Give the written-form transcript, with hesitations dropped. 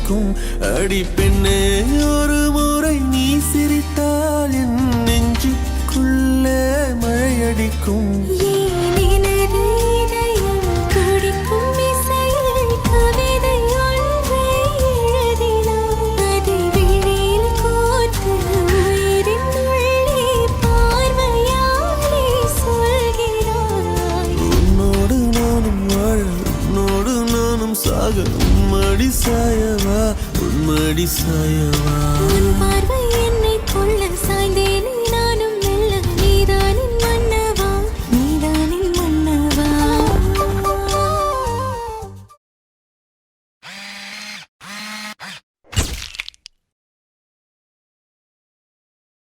அடிக்கும். அடி பெண்ணே, ஒரு முறை நீ சிரித்தால் என் நெஞ்சுக்குள்ளே மழையடிக்கும். சாக உம்மடி சாயவா, உன்மடி சாயவா.